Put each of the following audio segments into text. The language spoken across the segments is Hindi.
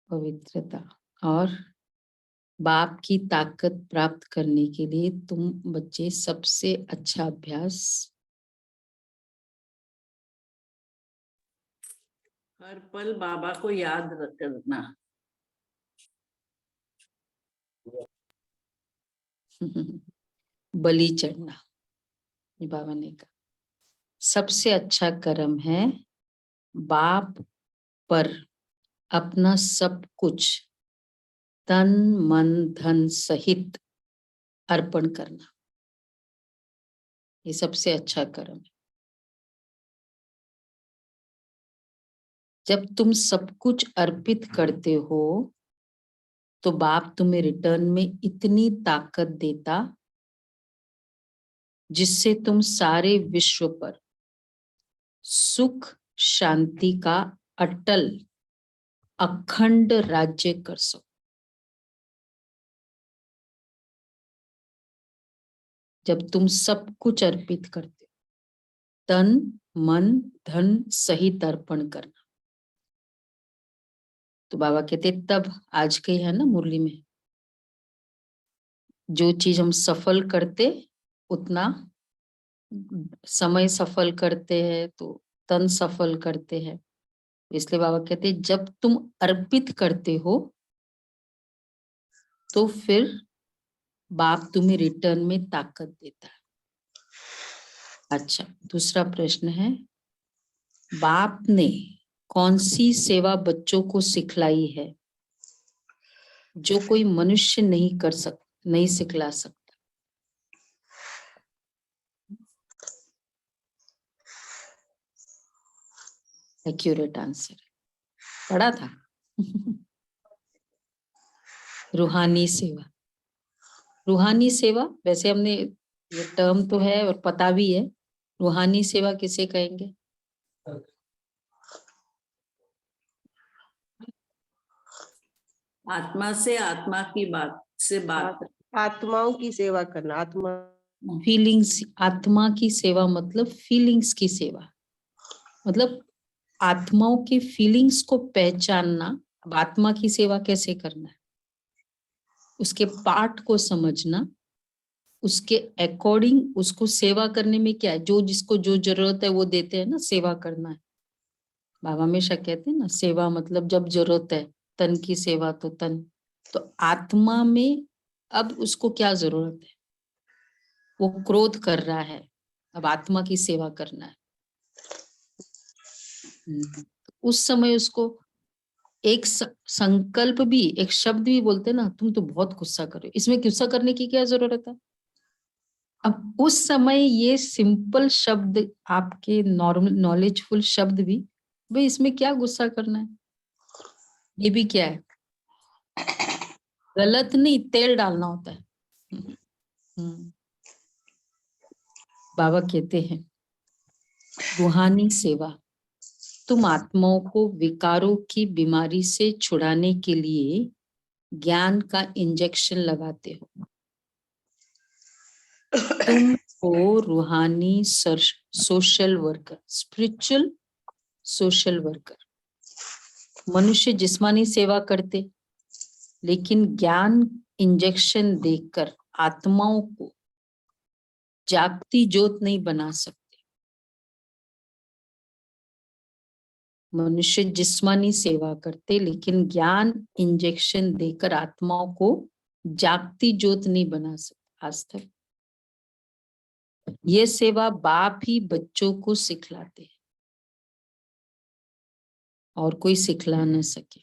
पवित्रता और बाप की ताकत प्राप्त करने के लिए तुम बच्चे सबसे अच्छा अभ्यास हर पल बाबा को याद करना। बलि चढ़ना। बाबा ने कहा सबसे अच्छा कर्म है बाप पर अपना सब कुछ तन मन धन सहित अर्पण करना। ये सबसे अच्छा कर्म है। जब तुम सब कुछ अर्पित करते हो तो बाप तुम्हें रिटर्न में इतनी ताकत देता जिससे तुम सारे विश्व पर सुख शांति का अटल अखंड राज्य कर सको। जब तुम सब कुछ अर्पित करते हो, तन मन धन सहित अर्पण करना। तो बाबा कहते तब आज के है ना मुरली में, जो चीज हम सफल करते उतना समय सफल करते हैं तो तन सफल करते हैं। इसलिए बाबा कहते हैं जब तुम अर्पित करते हो तो फिर बाप तुम्हें रिटर्न में ताकत देता है। अच्छा, दूसरा प्रश्न है बाप ने कौन सी सेवा बच्चों को सिखलाई है जो कोई मनुष्य नहीं सिखला सकता? एक्यूरेट आंसर पढ़ा था। रूहानी सेवा। रूहानी सेवा वैसे हमने ये टर्म तो है और पता भी है। रूहानी सेवा किसे कहेंगे? आत्मा से आत्मा की बात से बात, आत्माओं की सेवा करना। आत्मा फीलिंग्स। आत्मा की सेवा मतलब फीलिंग्स की सेवा, मतलब आत्माओं की फीलिंग्स को पहचानना। अब आत्मा की सेवा कैसे करना है, उसके पार्ट को समझना, उसके अकॉर्डिंग उसको सेवा करने में क्या है, जो जिसको जो जरूरत है वो देते हैं ना, सेवा करना है। बाबा हमेशा कहते हैं ना सेवा मतलब जब जरूरत है, तन की सेवा तो तन। तो आत्मा में अब उसको क्या जरूरत है, वो क्रोध कर रहा है, अब आत्मा की सेवा करना है। उस समय उसको एक संकल्प भी, एक शब्द भी बोलते ना, तुम तो बहुत गुस्सा कर रहे हो, इसमें गुस्सा करने की क्या जरूरत है। अब उस समय ये सिंपल शब्द आपके नॉर्मल नॉलेजफुल शब्द भी, भाई इसमें क्या गुस्सा करना है, ये भी क्या है, गलत नहीं, तेल डालना होता है। बाबा कहते हैं रूहानी सेवा तुम आत्माओं को विकारों की बीमारी से छुड़ाने के लिए ज्ञान का इंजेक्शन लगाते हो। तुम हो रूहानी social worker, spiritual social worker. मनुष्य जिस्मानी सेवा करते, लेकिन ज्ञान इंजेक्शन देकर आत्माओं को जागती ज्योत नहीं बना सकते। मनुष्य जिस्मानी सेवा करते, लेकिन ज्ञान इंजेक्शन देकर आत्माओं को जागती ज्योत नहीं बना सकते आज तक। ये सेवा बाप ही बच्चों को सिखलाते हैं और कोई सिखला न सके।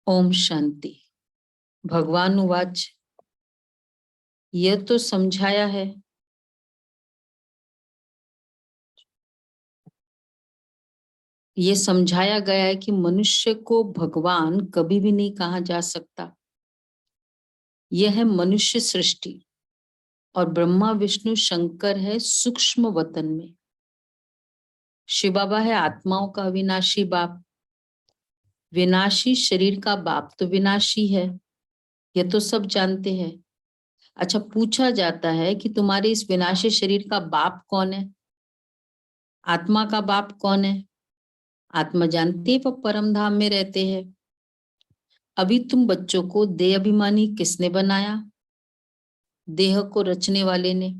ओम शांति। भगवान उवाच यह तो समझाया है ये समझाया गया है कि मनुष्य को भगवान कभी भी नहीं कहा जा सकता। यह है मनुष्य सृष्टि और ब्रह्मा विष्णु शंकर है सूक्ष्म वतन में। शिव बाबा है आत्माओं का विनाशी बाप। विनाशी शरीर का बाप तो विनाशी है, यह तो सब जानते हैं। अच्छा, पूछा जाता है कि तुम्हारे इस विनाशी शरीर का बाप कौन है? आत्मा का बाप कौन है? आत्मा जानती है वो परम धाम में रहते हैं। अभी तुम बच्चों को देह अभिमानी किसने बनाया? देह को रचने वाले ने।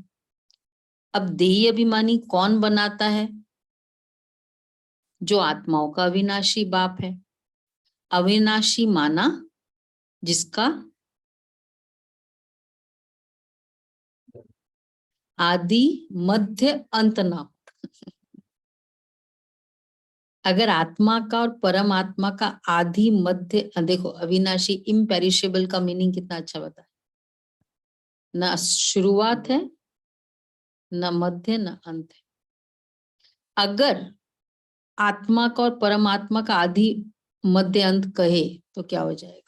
अब देही अभिमानी कौन बनाता है? जो आत्माओं का अविनाशी बाप है। अविनाशी माना जिसका आदि मध्य अंत ना हो। अगर आत्मा का और परमात्मा का आदि मध्य, देखो अविनाशी इम्पेरिशेबल का मीनिंग कितना अच्छा बताया। न शुरुआत है, न मध्य, न अंत है। अगर आत्मा का और परमात्मा का आदि मध्य अंत कहे तो क्या हो जाएगा?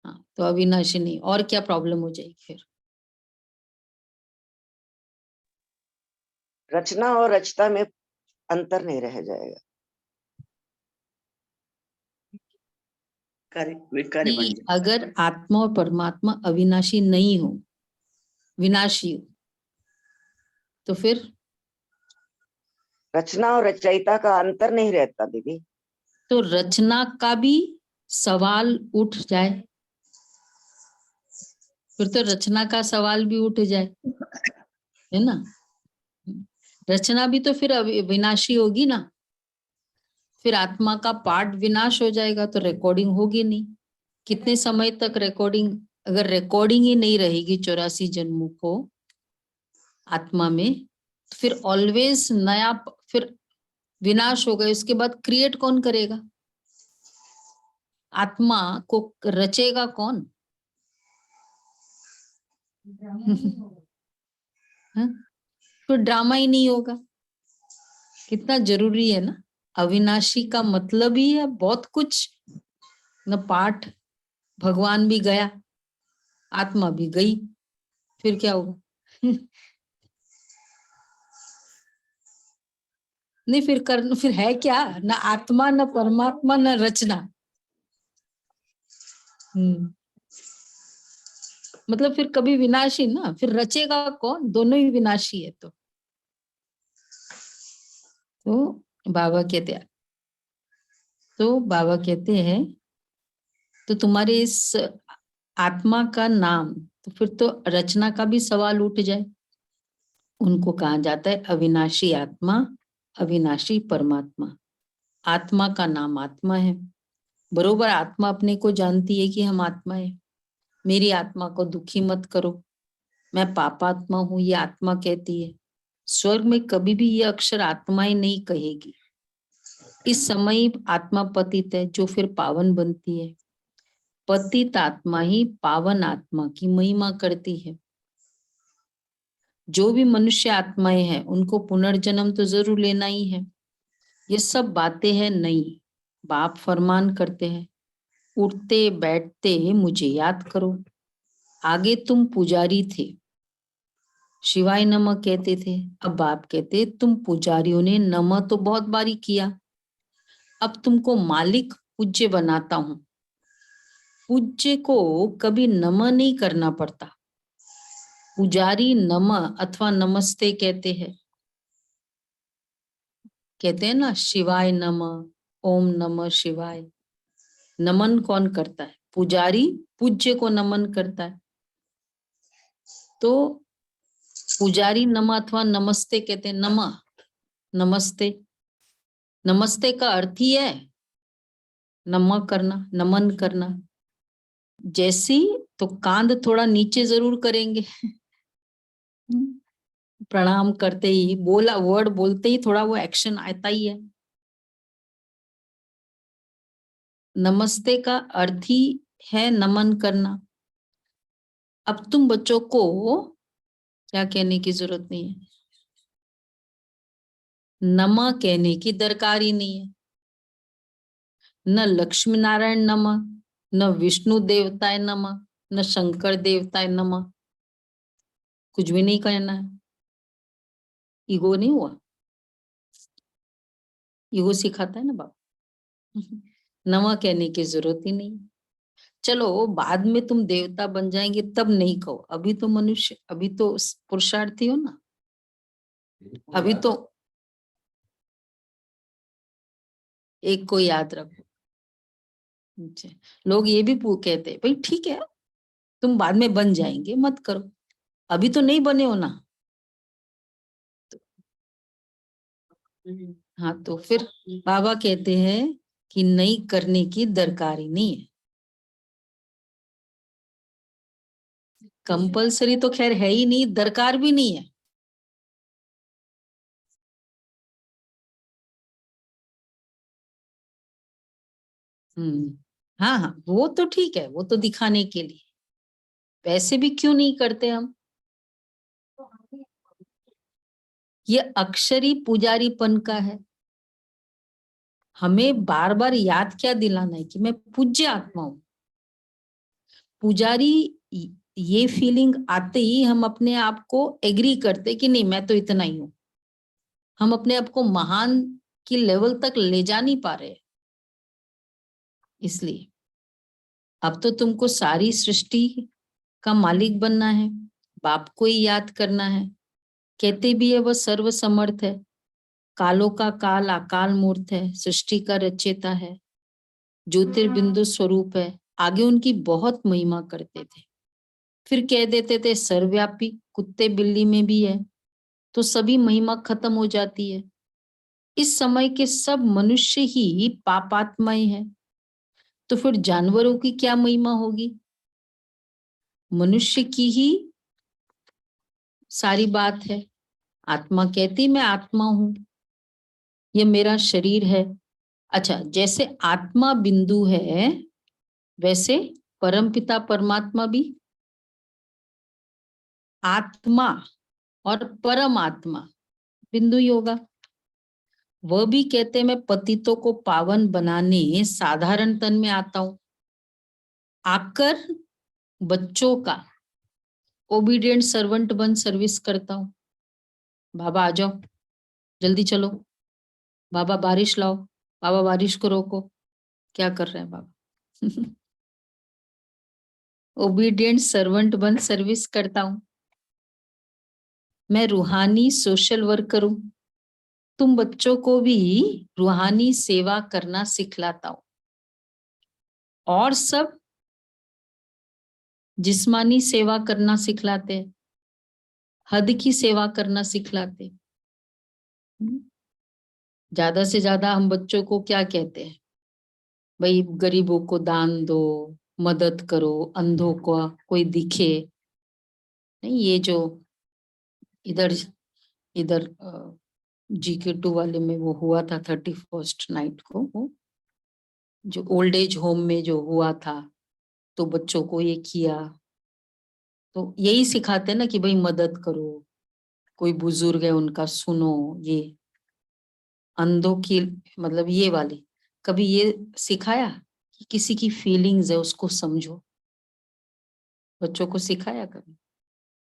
हाँ, तो अविनाशी नहीं। और क्या प्रॉब्लम हो जाएगी फिर? रचना और रचता में अंतर नहीं रह जाएगा। विकारी बन कि जाए। अगर आत्मा और परमात्मा अविनाशी नहीं हो, विनाशी हो, तो फिर रचना और रचयिता का अंतर नहीं रहता दीदी। तो रचना का भी सवाल उठ जाए, फिर तो रचना का सवाल भी उठ जाए, है ना? रचना भी तो फिर विनाशी होगी ना। फिर आत्मा का पार्ट विनाश हो जाएगा तो रिकॉर्डिंग होगी नहीं। कितने समय तक रिकॉर्डिंग? अगर रिकॉर्डिंग ही नहीं रहेगी 84 जन्मों को आत्मा में, तो फिर ऑलवेज नया, फिर विनाश हो गए। उसके बाद क्रिएट कौन करेगा? आत्मा को रचेगा कौन? हाँ? तो ड्रामा ही नहीं होगा। कितना जरूरी है ना। अविनाशी का मतलब ही है बहुत कुछ न। पाठ भगवान भी गया, आत्मा भी गई, फिर क्या होगा? नहीं, फिर है क्या? न आत्मा, न परमात्मा, न रचना। मतलब फिर कभी विनाशी ना, फिर रचेगा कौन? दोनों ही विनाशी है। तो बाबा कहते हैं तो तुम्हारे इस आत्मा का नाम, तो फिर तो रचना का भी सवाल उठ जाए। उनको कहा जाता है अविनाशी आत्मा, अविनाशी परमात्मा। आत्मा का नाम आत्मा है, बरोबर। आत्मा अपने को जानती है कि हम आत्मा है। मेरी आत्मा को दुखी मत करो, मैं पापात्मा हूं, ये आत्मा कहती है। स्वर्ग में कभी भी ये अक्षर आत्माएं नहीं कहेगी। इस समय आत्मा पतित है, जो फिर पावन बनती है। पतित आत्मा ही पावन आत्मा की महिमा करती है। जो भी मनुष्य आत्माएं हैं उनको पुनर्जन्म तो जरूर लेना ही है। ये सब बातें हैं नहीं। बाप फरमान करते हैं, उठते बैठते मुझे याद करो। आगे तुम पुजारी थे, शिवाय नमः कहते थे। अब बाप कहते तुम पुजारियों ने नमः तो बहुत बारी किया, अब तुमको मालिक पूज्य बनाता हूं। पूज्य को कभी नमः नहीं करना पड़ता। पुजारी नमः अथवा नमस्ते कहते हैं। कहते हैं ना, शिवाय नमः, ओम नमः शिवाय। नमन कौन करता है? पुजारी पूज्य को नमन करता है। तो पुजारी नमः अथवा नमस्ते कहते हैं। नमः, नमस्ते। नमस्ते का अर्थ ही है नमः करना, नमन करना। जैसी तो कांध थोड़ा नीचे जरूर करेंगे। प्रणाम करते ही, बोला वर्ड बोलते ही थोड़ा वो एक्शन आता ही है। नमस्ते का अर्थ ही है नमन करना। अब तुम बच्चों को क्या कहने की जरूरत नहीं है, नमः कहने की दरकार ही नहीं है। न लक्ष्मी नारायण नमः, न विष्णु देवताय नमः, न शंकर देवताय नमः। कुछ भी नहीं कहना है। ईगो नहीं हुआ? ईगो सिखाता है ना बाप। नमः कहने की जरूरत ही नहीं। चलो बाद में तुम देवता बन जाएंगे तब नहीं कहो, अभी तो मनुष्य, अभी तो पुरुषार्थी हो ना, अभी तो एक को याद रखो। अच्छा, लोग ये भी कहते हैं भाई ठीक है तुम बाद में बन जाएंगे मत करो, अभी तो नहीं बने हो ना। हाँ तो फिर बाबा कहते हैं कि नहीं करने की दरकार ही नहीं है। कंपलसरी तो खैर है ही नहीं, दरकार भी नहीं है। हाँ हाँ वो तो ठीक है, वो तो दिखाने के लिए, वैसे भी क्यों नहीं करते हम। ये अक्षरी पुजारीपन का है, हमें बार बार याद क्या दिलाना है कि मैं पूज्य आत्मा हूं। पुजारी, ये फीलिंग आते ही हम अपने आप को एग्री करते कि नहीं मैं तो इतना ही हूं, हम अपने आप को महान की लेवल तक ले जा नहीं पा रहे। इसलिए अब तो तुमको सारी सृष्टि का मालिक बनना है, बाप को ही याद करना है। कहते भी है वह सर्व समर्थ है, कालों का काल अकाल मूर्त है, सृष्टि का रचयिता है, ज्योतिर्बिंदु स्वरूप है। आगे उनकी बहुत महिमा करते थे, फिर कह देते थे सर्वव्यापी, कुत्ते बिल्ली में भी है, तो सभी महिमा खत्म हो जाती है। इस समय के सब मनुष्य ही पापात्माएं हैं, तो फिर जानवरों की क्या महिमा होगी। मनुष्य की ही सारी बात है। आत्मा कहती मैं आत्मा हूं, ये मेरा शरीर है। अच्छा, जैसे आत्मा बिंदु है वैसे परमपिता परमात्मा भी आत्मा और परमात्मा बिंदु ही होगा। वह भी कहते मैं पतितों को पावन बनाने साधारण तन में आता हूं, आकर बच्चों का ओबीडियंट सर्वेंट बन सर्विस करता हूं। बाबा आ जाओ, जल्दी चलो, बाबा बारिश लाओ, बाबा बारिश को रोको, क्या कर रहे हैं बाबा। ओबीडियंट सर्वेंट बन सर्विस करता हूं। मैं रूहानी सोशल वर्कर हूं, तुम बच्चों को भी रूहानी सेवा करना सिखलाता हूं। और सब जिस्मानी सेवा करना सिखलाते हैं, हद की सेवा करना सिखलाते। ज्यादा से ज्यादा हम बच्चों को क्या कहते हैं, भाई गरीबों को दान दो, मदद करो, अंधों को कोई दिखे नहीं। ये जो इधर इधर GK2 वाले में वो हुआ था 31st नाइट को, वो जो ओल्ड एज होम में जो हुआ था, तो बच्चों को ये किया, तो यही सिखाते हैं ना कि भाई मदद करो, कोई बुजुर्ग है उनका सुनो। ये अंधों की मतलब ये वाली, कभी ये सिखाया कि किसी की फीलिंग्स है उसको समझो, बच्चों को सिखाया कभी।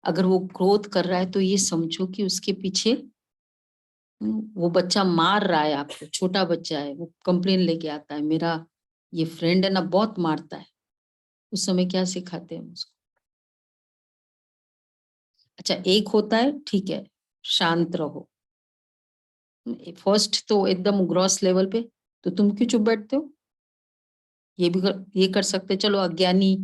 अगर वो ग्रोथ कर रहा है तो ये समझो कि उसके पीछे वो बच्चा मार रहा है आपको, छोटा बच्चा है, वो कंप्लेन लेके आता है मेरा ये फ्रेंड है ना बहुत मारता है, उस समय क्या सिखाते हैं उसको। अच्छा, एक होता है ठीक है शांत रहो, फर्स्ट तो एकदम ग्रॉस लेवल पे, तो तुम क्यों चुप बैठते हो, ये भी ये कर सकते, चलो अज्ञानी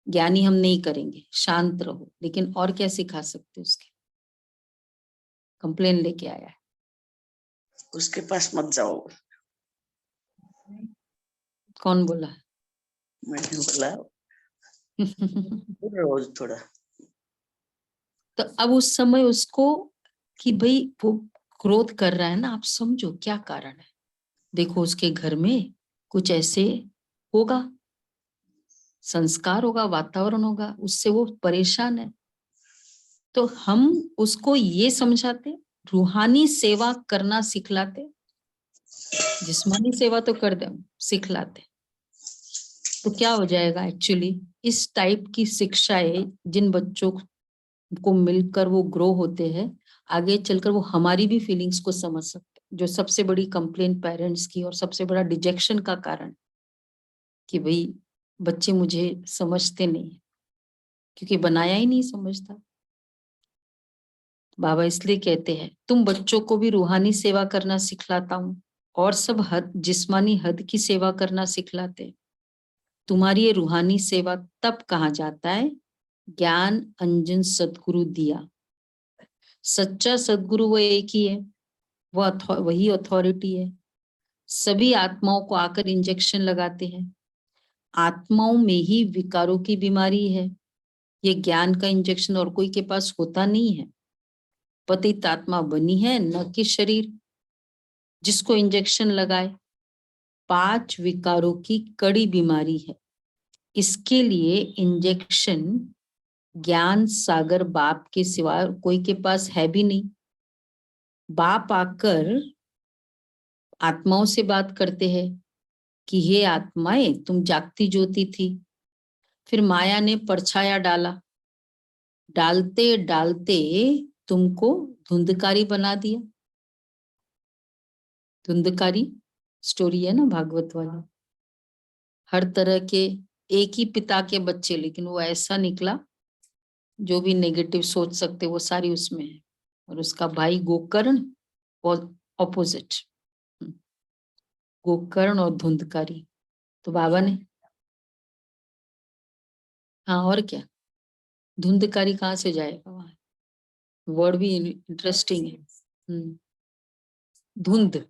ज्ञानी हम नहीं करेंगे, शांत रहो, लेकिन और क्या सिखा सकते उसके, कंप्लेन लेके आया है। उसके पास मत जाओ। कौन बोला? मैंने बोला रोज थोड़ा। तो अब उस समय उसको कि भाई वो क्रोध कर रहा है ना, आप समझो क्या कारण है। देखो उसके घर में कुछ ऐसे होगा, संस्कार होगा, वातावरण होगा, उससे वो परेशान है। तो हम उसको ये समझाते, रूहानी सेवा करना सिखलाते, जिस्मानी सेवा तो कर दे सिखलाते। तो क्या हो जाएगा एक्चुअली, इस टाइप की शिक्षाएं जिन बच्चों को मिलकर वो ग्रो होते हैं, आगे चलकर वो हमारी भी फीलिंग्स को समझ सकते हैं, जो सबसे बड़ी कंप्लेन पेरेंट्स की और सबसे बड़ा डिजेक्शन का कारण कि भाई बच्चे मुझे समझते नहीं है, क्योंकि बनाया ही नहीं समझता। बाबा इसलिए कहते हैं तुम बच्चों को भी रूहानी सेवा करना सिखलाता हूँ, और सब हद जिस्मानी हद की सेवा करना सिखलाते हैं। तुम्हारी ये रूहानी सेवा तब कहा जाता है, ज्ञान अंजन सदगुरु दिया। सच्चा सदगुरु वो एक ही है, वही अथॉरिटी है। सभी आत्माओं को आकर इंजेक्शन लगाते हैं। आत्माओं में ही विकारों की बीमारी है। ये ज्ञान का इंजेक्शन और कोई के पास होता नहीं है। पतित आत्मा बनी है न कि शरीर, जिसको इंजेक्शन लगाए। 5 विकारों की कड़ी बीमारी है। इसके लिए इंजेक्शन ज्ञान सागर बाप के सिवा कोई के पास है भी नहीं। बाप आकर आत्माओं से बात करते हैं कि हे आत्माएं, तुम जागती ज्योति थी, फिर माया ने परछाया डाला, डालते डालते तुमको धुंधकारी बना दिया। धुंधकारी स्टोरी है ना भागवत वाली। हर तरह के एक ही पिता के बच्चे, लेकिन वो ऐसा निकला, जो भी नेगेटिव सोच सकते वो सारी उसमें है। और उसका भाई गोकर्ण और ऑपोजिट, गोकर्ण और धुंधकारी। तो बाबा ने, हाँ और क्या, धुंधकारी कहाँ से जाएगा वहां, वर्ड भी इंटरेस्टिंग है। धुंध,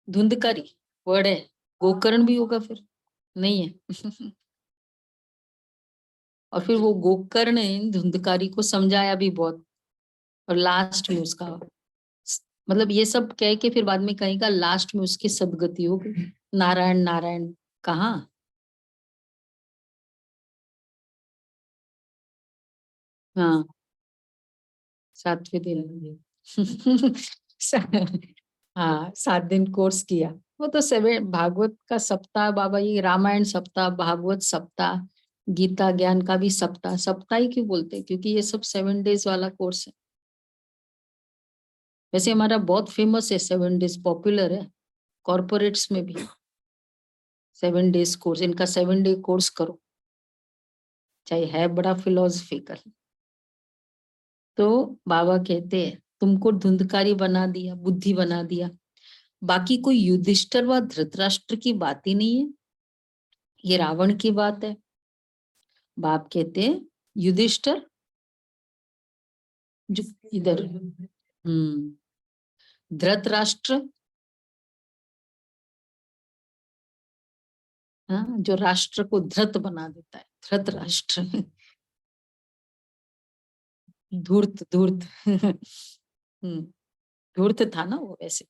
धुंधकारी वर्ड है। गोकर्ण भी होगा फिर, नहीं है। और फिर वो गोकर्ण ने धुंधकारी को समझाया भी बहुत, और लास्ट में उसका मतलब ये सब कह के फिर बाद में कहेगा लास्ट में उसकी सदगति हो गई। नारायण नारायण कहाँ, हाँ 7वें दिन। हाँ 7 दिन कोर्स किया। वो तो 7 भागवत का सप्ताह बाबा, ये रामायण सप्ताह, भागवत सप्ताह, गीता ज्ञान का भी सप्ताह। सप्ताह ही क्यों बोलते हैं, क्योंकि ये सब 7 डेज वाला कोर्स है। वैसे हमारा बहुत फेमस है 7 डेज, पॉपुलर है कॉर्पोरेट्स में भी। 7 डेज कोर्स, इनका 7 डे कोर्स करो, चाहे है बड़ा फिलोसफिकल। तो बाबा कहते हैं तुमको धुंधकारी बना दिया, बुद्धि बना दिया। बाकी कोई युधिष्ठिर व धृतराष्ट्र की बात ही नहीं है, ये रावण की बात है। बाप कहते हैं युधिष्ठिर जो इधर, धृतराष्ट्र, हाँ जो राष्ट्र को धृत बना देता है, धृतराष्ट्र। धूर्त धूर्त। धूर्त था ना वो वैसे।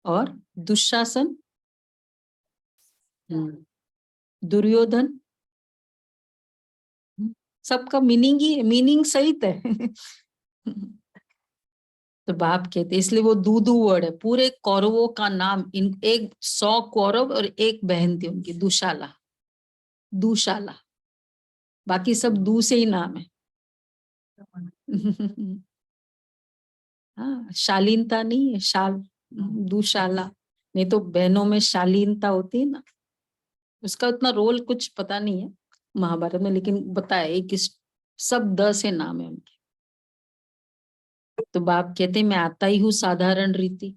और दुशासन, दुर्योधन, सबका मीनिंग ही, मीनिंग सहित है। तो बाप कहते, इसलिए वो दूदू वर्ड है। पूरे कौरवों का नाम, इन 100 कौरव और एक बहन थी उनकी, दुशाला, दुशाला, बाकी सब दू से ही नाम है। हाँ शालीनता नहीं है, दुशाला। नहीं तो बहनों में शालीनता होती है ना। उसका उतना रोल कुछ पता नहीं है महाभारत में, लेकिन बताया कि सब द से नाम है उनके। तो बाप कहते मैं आता ही हूँ साधारण रीति,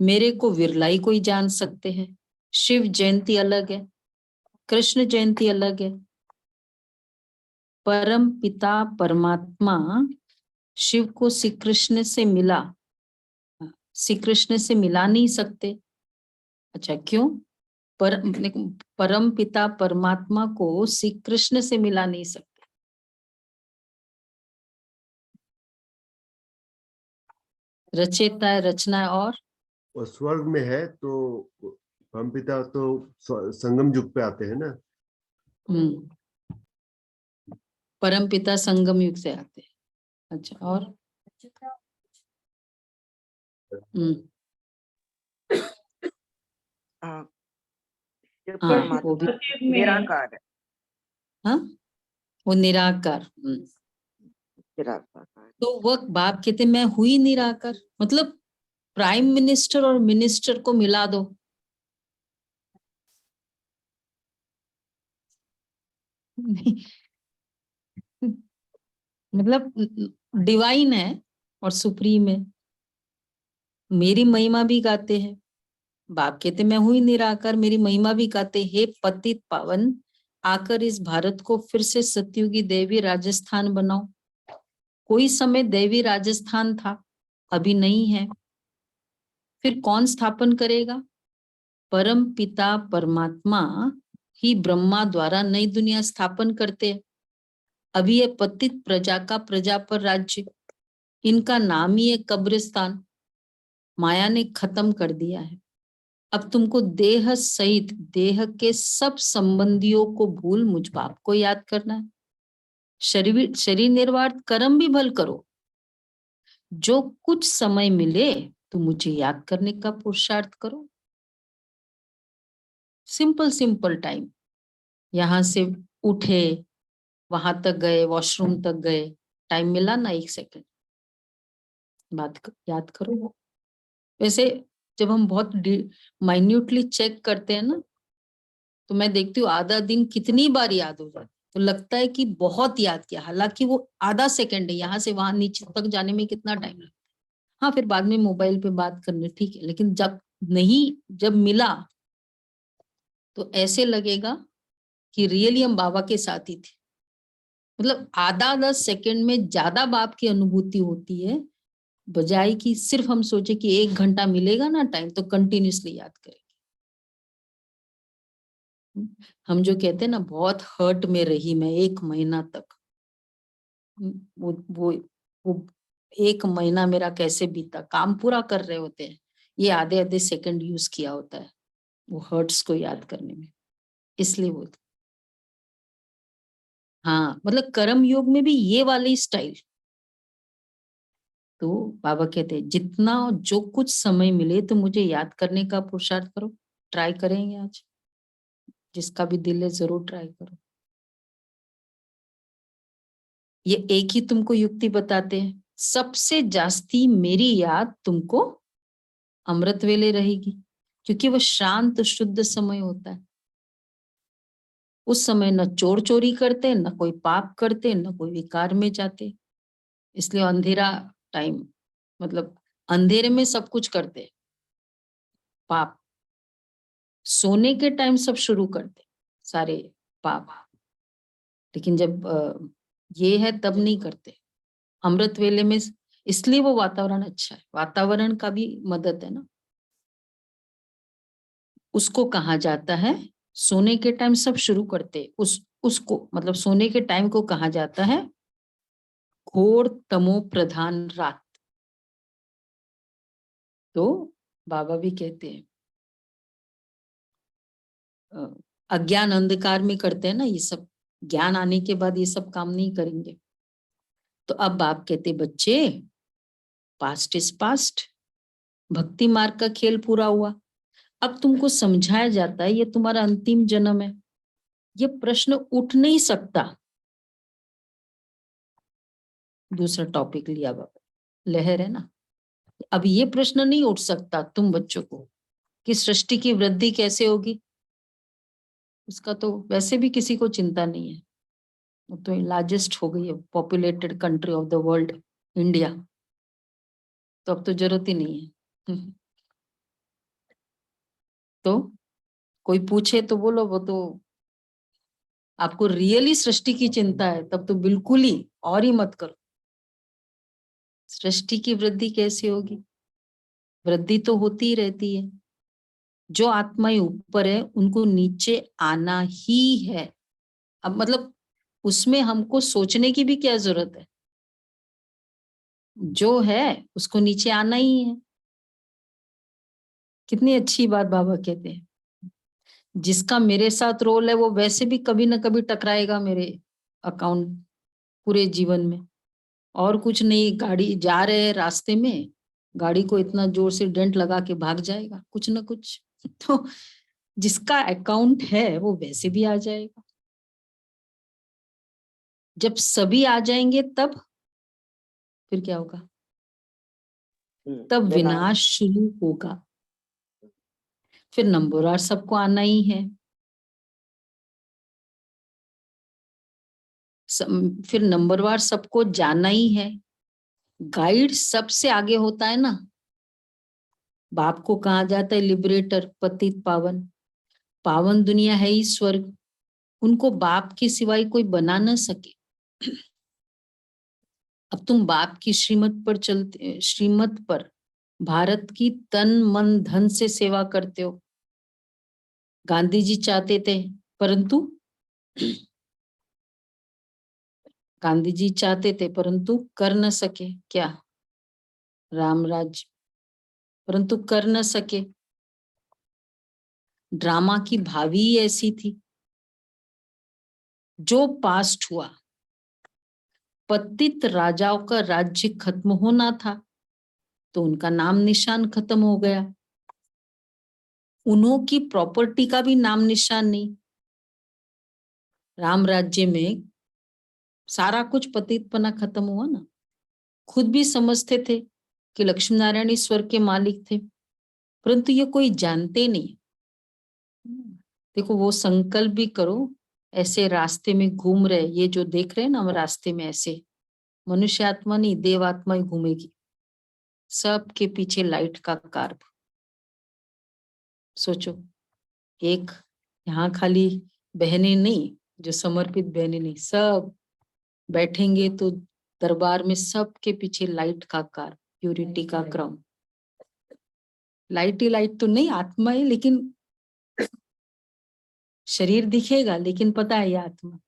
मेरे को विरलाई कोई जान सकते हैं। शिव जयंती अलग है, कृष्ण जयंती अलग है। परम पिता परमात्मा शिव को श्री कृष्ण से मिला, श्री कृष्ण से मिला नहीं सकते। अच्छा क्यों? परम पिता परमात्मा को श्री कृष्ण से मिला नहीं सकते। रचेता है, रचना है, और स्वर्ग में है तो परम पिता तो संगम युग पे आते हैं ना। परम पिता संगम युग से आते हैं। अच्छा और जो हाँ वो परमात्मा भी निराकार है, हाँ वो निराकार। निराकार है। तो वो बाप कहते मैं हुई निराकार, मतलब प्राइम मिनिस्टर और मिनिस्टर को मिला दो, नहीं, मतलब डिवाइन है और सुप्रीम है। मेरी महिमा भी गाते हैं, बाप कहते मैं हुई निराकार, मेरी महिमा भी गाते, हे पतित पावन आकर इस भारत को फिर से सतयुगी देवी राजस्थान बनाओ। कोई समय देवी राजस्थान था, अभी नहीं है, फिर कौन स्थापन करेगा? परम पिता परमात्मा ही ब्रह्मा द्वारा नई दुनिया स्थापन करते हैं। अभी ये पतित प्रजा का प्रजा पर राज्य, इनका नाम ही है कब्रिस्तान, माया ने खत्म कर दिया है। अब तुमको देह सहित देह के सब संबंधियों को भूल मुझ बाप को याद करना है। शरीर निर्वाह कर्म भी भल करो, जो कुछ समय मिले तो मुझे याद करने का पुरुषार्थ करो। सिंपल सिंपल टाइम, यहां से उठे, वहां तक गए, वॉशरूम तक गए, टाइम मिला ना 1 सेकंड, याद करो। वैसे जब हम बहुत माइन्यूटली चेक करते हैं ना, तो मैं देखती हूँ आधा दिन कितनी बार याद हो जाता है, तो लगता है कि बहुत याद किया, हालांकि वो आधा सेकंड है, यहाँ से वहां नीचे तक जाने में कितना टाइम लगता है। हाँ, फिर बाद में मोबाइल पे बात करने, ठीक है, लेकिन जब मिला तो ऐसे लगेगा कि रियली हम बाबा के साथ ही थे। मतलब आधा 10 सेकंड में ज्यादा बाप की अनुभूति होती है, बजाय कि सिर्फ हम सोचे कि 1 घंटा मिलेगा ना टाइम तो कंटिन्यूसली याद करेंगे। हम जो कहते हैं ना, बहुत हर्ट में रही मैं 1 महीना तक, वो 1 महीना मेरा कैसे बीता, काम पूरा कर रहे होते हैं, ये आधे आधे सेकंड यूज किया होता है वो हर्ट्स को याद करने में, इसलिए बोलते। हाँ, मतलब कर्म योग में भी ये वाली स्टाइल। तो बाबा कहते हैं जितना जो कुछ समय मिले तो मुझे याद करने का पुरुषार्थ करो। ट्राई करेंगे आज, जिसका भी दिल है जरूर ट्राई करो। ये एक ही तुमको युक्ति बताते हैं, सबसे जास्ती मेरी याद तुमको अमृत वेले रहेगी, क्योंकि वो शांत शुद्ध समय होता है। उस समय न चोर चोरी करते, न कोई पाप करते, न कोई विकार में जाते, इसलिए अंधेरा टाइम, मतलब अंधेरे में सब कुछ करते पाप। सोने के टाइम सब शुरू करते सारे पाप, लेकिन जब ये है तब नहीं करते, अमृत वेले में। इसलिए वो वातावरण अच्छा है, वातावरण का भी मदद है ना। उसको कहा जाता है, सोने के टाइम सब शुरू करते, उसको मतलब सोने के टाइम को कहा जाता है घोर तमो प्रधान रात। तो बाबा भी कहते हैं अज्ञान अंधकार में करते हैं ना ये सब, ज्ञान आने के बाद ये सब काम नहीं करेंगे। तो अब बाप कहते बच्चे, पास्ट इज पास्ट, भक्ति मार्ग का खेल पूरा हुआ। अब तुमको समझाया जाता है ये तुम्हारा अंतिम जन्म है, ये प्रश्न उठ नहीं सकता। दूसरा टॉपिक लिया बाबा, लहर है ना। अब ये प्रश्न नहीं उठ सकता तुम बच्चों को कि सृष्टि की वृद्धि कैसे होगी, उसका तो वैसे भी किसी को चिंता नहीं है, वो तो लार्जेस्ट हो गई है populated country of the world, India, तो अब तो जरूरत ही नहीं है। तो कोई पूछे तो बोलो वो तो आपको रियली सृष्टि की चिंता है, तब तो बिल्कुल ही और ही मत करो। सृष्टि की वृद्धि कैसे होगी? वृद्धि तो होती ही रहती है, जो आत्माएं ऊपर है उनको नीचे आना ही है। अब मतलब उसमें हमको सोचने की भी क्या जरूरत है, जो है उसको नीचे आना ही है। कितनी अच्छी बात बाबा कहते हैं, जिसका मेरे साथ रोल है वो वैसे भी कभी ना कभी टकराएगा मेरे अकाउंट पूरे जीवन में। और कुछ नहीं, गाड़ी जा रहे हैं रास्ते में, गाड़ी को इतना जोर से डेंट लगा के भाग जाएगा कुछ ना कुछ। तो जिसका अकाउंट है वो वैसे भी आ जाएगा। जब सभी आ जाएंगे तब फिर क्या होगा? तब विनाश शुरू होगा। फिर नंबरवार सबको आना ही है। फिर नंबरवार सबको जाना ही है। गाइड सबसे आगे होता है ना। बाप को कहा जाता है लिबरेटर, पतित पावन। पावन दुनिया है ही स्वर्ग। उनको बाप के सिवाय कोई बना न सके। अब तुम बाप की श्रीमत पर भारत की तन मन धन से सेवा करते हो। गांधी जी चाहते थे, परंतु गांधी जी चाहते थे परंतु कर न सके। क्या? राम राज्य, परंतु कर न सके। ड्रामा की भावी ही ऐसी थी। जो पास्ट हुआ, पतित राजाओं का राज्य खत्म होना था, तो उनका नाम निशान खत्म हो गया। उन्हों की प्रॉपर्टी का भी नाम निशान नहीं। राम राज्य में सारा कुछ पतितपना खत्म हुआ ना। खुद भी समझते थे कि लक्ष्मी नारायण ईश्वर के मालिक थे, परंतु ये कोई जानते नहीं। देखो, वो संकल्प भी करो, ऐसे रास्ते में घूम रहे, ये जो देख रहे हैं ना हम रास्ते में, ऐसे मनुष्य आत्मा नहीं, देव आत्मा ही घूमेगी। सबके पीछे लाइट का कार्ब। सोचो, एक यहाँ खाली बहनें नहीं, जो समर्पित बहनें नहीं, सब बैठेंगे तो दरबार में सबके पीछे लाइट का कार्ब, प्यूरिटी का क्रम। लाइट ही लाइट तो नहीं, आत्मा है, लेकिन शरीर दिखेगा, लेकिन पता है ये आत्मा।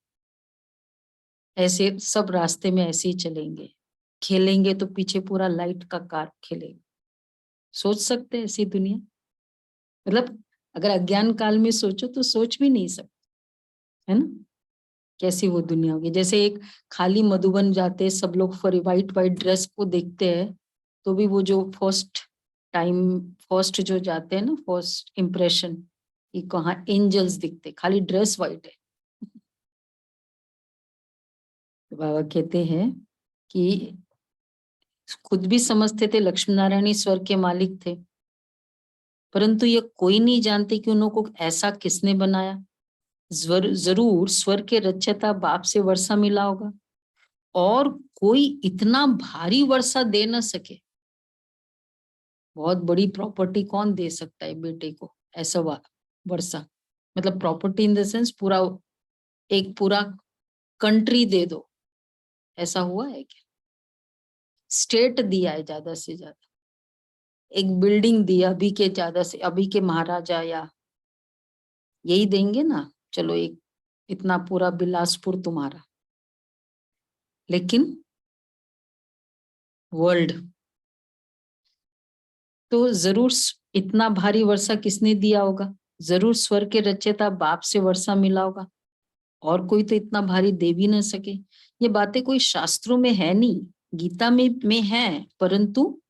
ऐसे सब रास्ते में ऐसे ही चलेंगे। खेलेंगे तो पीछे पूरा लाइट का कार खेलेगा। सोच सकते हैं ऐसी दुनिया? मतलब अगर अज्ञान काल में सोचो तो सोच भी नहीं सकते, है ना? कैसी वो दुनिया होगी। जैसे एक खाली मधुबन जाते, सब लोग वाइट वाइट ड्रेस को देखते हैं, तो भी वो जो फर्स्ट जो जाते हैं ना, फर्स्ट इम्प्रेशन, कि कहाँ एंजल्स दिखते, खाली ड्रेस वाइट है। तो बाबा कहते हैं कि खुद भी समझते थे लक्ष्मी नारायण ईश्वर के मालिक थे, परंतु ये कोई नहीं जानते कि उनको ऐसा किसने बनाया। जरूर स्वर के रचयिता बाप से वर्षा मिला होगा, और कोई इतना भारी वर्षा दे न सके। बहुत बड़ी प्रॉपर्टी कौन दे सकता है बेटे को? ऐसा वर्षा, मतलब प्रॉपर्टी इन द सेंस पूरा, एक पूरा कंट्री दे दो, ऐसा हुआ है क्या? स्टेट दिया है ज्यादा से ज्यादा, एक बिल्डिंग दी अभी के ज्यादा से, अभी के महाराजा या यही देंगे ना। चलो, एक इतना पूरा बिलासपुर तुम्हारा, लेकिन वर्ल्ड तो जरूर इतना भारी वर्षा किसने दिया होगा? जरूर स्वर के रचयिता बाप से वर्षा मिला होगा, और कोई तो इतना भारी दे भी ना सके। ये बातें कोई शास्त्रों में है नहीं, गीता में है, परंतु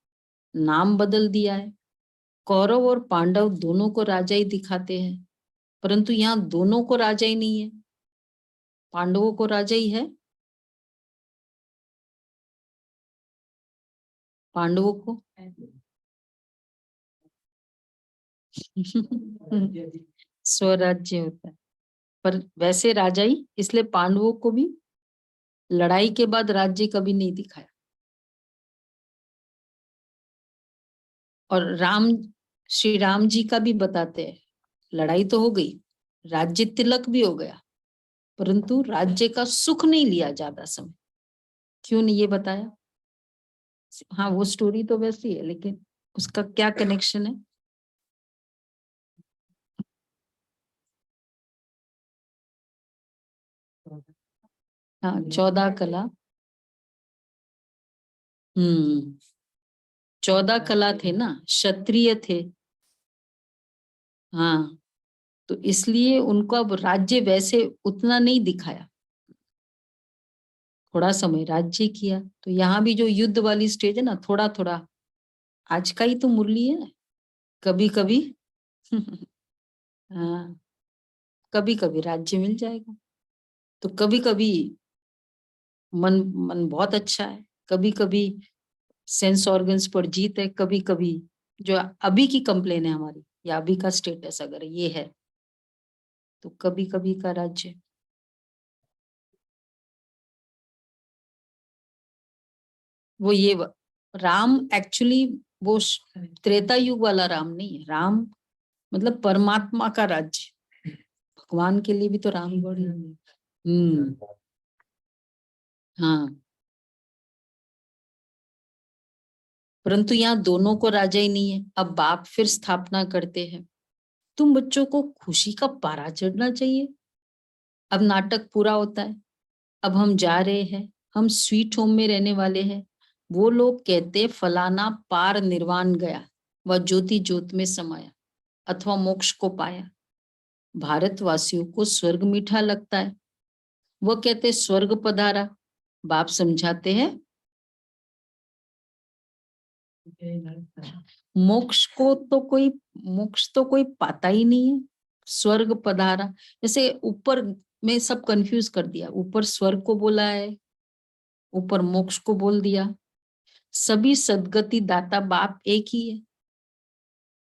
नाम बदल दिया है। कौरव और पांडव दोनों को राजा ही दिखाते हैं, परंतु यहाँ दोनों को राजा ही नहीं है, पांडवों को राजा ही है। पांडवों को स्वराज्य होता है, पर वैसे राजा ही, इसलिए पांडवों को भी लड़ाई के बाद राज्य कभी नहीं दिखाया। और श्री राम जी का भी बताते हैं, लड़ाई तो हो गई, राज्य तिलक भी हो गया, परंतु राज्य का सुख नहीं लिया ज्यादा समय। क्यों नहीं, ये बताया? हाँ, वो स्टोरी तो वैसी है, लेकिन उसका क्या कनेक्शन है? हाँ, 14 कला। 14 कला थे ना, क्षत्रिय थे। हाँ, तो इसलिए उनको अब राज्य वैसे उतना नहीं दिखाया, थोड़ा समय राज्य किया। तो यहाँ भी जो युद्ध वाली स्टेज है ना, थोड़ा थोड़ा, आज का ही तो मुरली है। कभी कभी हाँ, कभी कभी राज्य मिल जाएगा, तो कभी कभी मन मन बहुत अच्छा है, कभी कभी सेंस ऑर्गन्स पर जीत है, कभी कभी जो अभी की कंप्लेन है हमारी, या अभी का स्टेटस अगर ये है, तो कभी कभी का राज्य। वो ये राम एक्चुअली वो त्रेता युग वाला राम नहीं है। राम मतलब परमात्मा का राज्य, भगवान के लिए भी तो राम वर्ड है। हाँ, परंतु यहाँ दोनों को राजा ही नहीं है। अब बाप फिर स्थापना करते हैं, तुम बच्चों को खुशी का पारा चढ़ना चाहिए। अब नाटक पूरा होता है, अब हम जा रहे हैं, हम स्वीट होम में रहने वाले हैं। वो लोग कहते फलाना पार निर्वाण गया, वह ज्योति ज्योत में समाया अथवा मोक्ष को पाया। भारतवासियों को स्वर्ग मीठा लगता है, वो कहते स्वर्ग पधारा। बाप समझाते हैं मोक्ष तो कोई पाता ही नहीं है, स्वर्ग पधारा। जैसे ऊपर में सब कंफ्यूज कर दिया, ऊपर स्वर्ग को बोला है, ऊपर मोक्ष को बोल दिया। सभी सदगति दाता बाप एक ही है।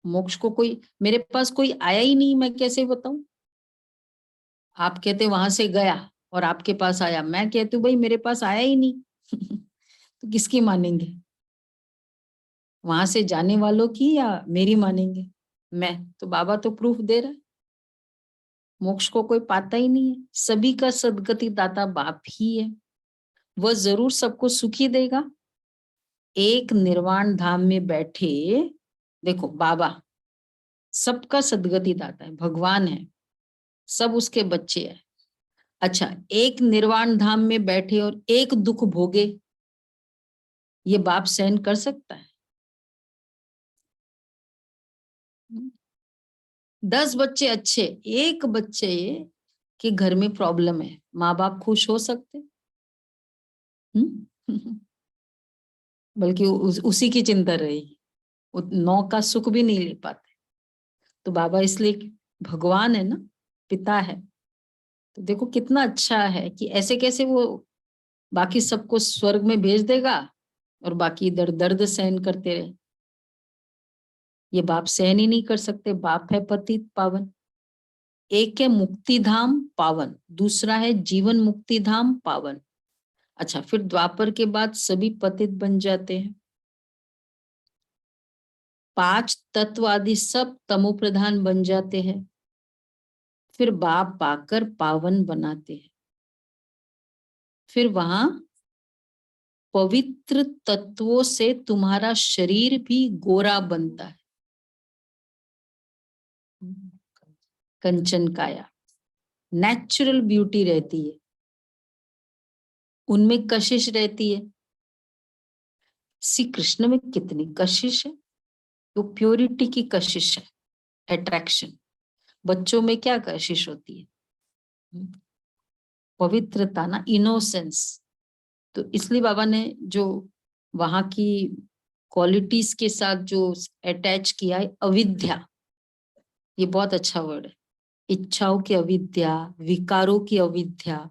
मोक्ष को कोई, मेरे पास कोई आया ही नहीं, मैं कैसे बताऊं? आप कहते वहां से गया और आपके पास आया, मैं कहती हूँ भाई मेरे पास आया ही नहीं। तो किसकी मानेंगे? वहां से जाने वालों की या मेरी मानेंगे? मैं तो, बाबा तो प्रूफ दे रहा है, मोक्ष को कोई पाता ही नहीं है। सभी का सदगति दाता बाप ही है, वह जरूर सबको सुखी देगा। एक निर्वाण धाम में बैठे, देखो बाबा सबका सदगति दाता है, भगवान है, सब उसके बच्चे हैं। अच्छा, एक निर्वाण धाम में बैठे और एक दुख भोगे, ये बाप सहन कर सकता है? 10 बच्चे अच्छे, एक बच्चे के घर में प्रॉब्लम है, माँ बाप खुश हो सकते? बल्कि उसी की चिंता रहेगी, 9 का सुख भी नहीं ले पाते। तो बाबा इसलिए भगवान है ना, पिता है। तो देखो कितना अच्छा है कि ऐसे कैसे वो बाकी सबको स्वर्ग में भेज देगा और बाकी इधर दर्द सहन करते रहे। ये बाप सहन ही नहीं कर सकते। बाप है पतित पावन। एक है मुक्ति धाम पावन, दूसरा है जीवन मुक्ति धाम पावन। अच्छा, फिर द्वापर के बाद सभी पतित बन जाते हैं। 5 तत्व आदि सब तमो प्रधान बन जाते हैं। फिर बाप पाकर पावन बनाते हैं। फिर वहां पवित्र तत्वों से तुम्हारा शरीर भी गोरा बनता है, कंचन काया, नेचुरल ब्यूटी रहती है, उनमें कशिश रहती है। श्री कृष्ण में कितनी कशिश है, तो प्योरिटी की कशिश है, अट्रैक्शन। बच्चों में क्या कशिश होती है? पवित्रता ना, इनोसेंस। तो इसलिए बाबा ने जो वहां की क्वालिटीज के साथ जो अटैच किया है, अविद्या, ये बहुत अच्छा वर्ड है। इच्छाओं की अविद्या, विकारों की अविद्या,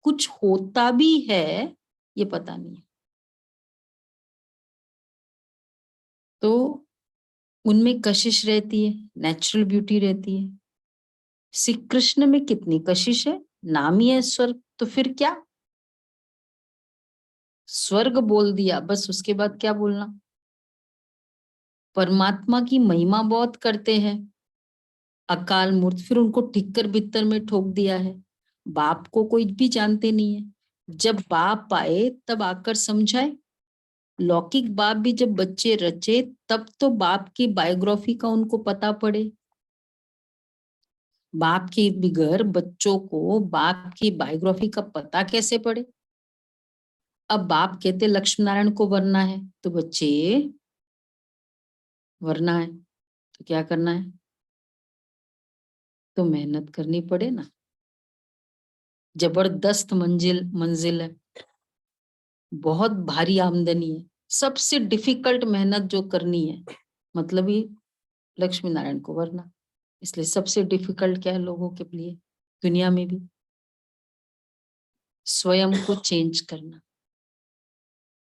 कुछ होता भी है ये पता नहीं है। तो उनमें कशिश रहती है, नेचुरल ब्यूटी रहती है। श्री कृष्ण में कितनी कशिश है, नाम ही है स्वर्ग, तो फिर क्या? स्वर्ग बोल दिया बस, उसके बाद क्या बोलना? परमात्मा की महिमा बहुत करते हैं, अकाल मूर्त, फिर उनको ठिक्कर बित्तर में ठोक दिया है। बाप को कोई भी जानते नहीं है, जब बाप आए तब आकर समझाए। लौकिक बाप भी जब बच्चे रचे तब तो बाप की बायोग्राफी का उनको पता पड़े। बाप के बिगैर बच्चों को बाप की बायोग्राफी का पता कैसे पड़े? अब बाप कहते लक्ष्मी नारायण को वरना है, तो बच्चे वरना है तो क्या करना है? तो मेहनत करनी पड़े ना। जबरदस्त मंजिल है, बहुत भारी आमदनी है, सबसे डिफिकल्ट मेहनत जो करनी है, मतलब ये लक्ष्मी नारायण को वरना। इसलिए सबसे डिफिकल्ट क्या है लोगों के लिए दुनिया में भी? स्वयं को चेंज करना,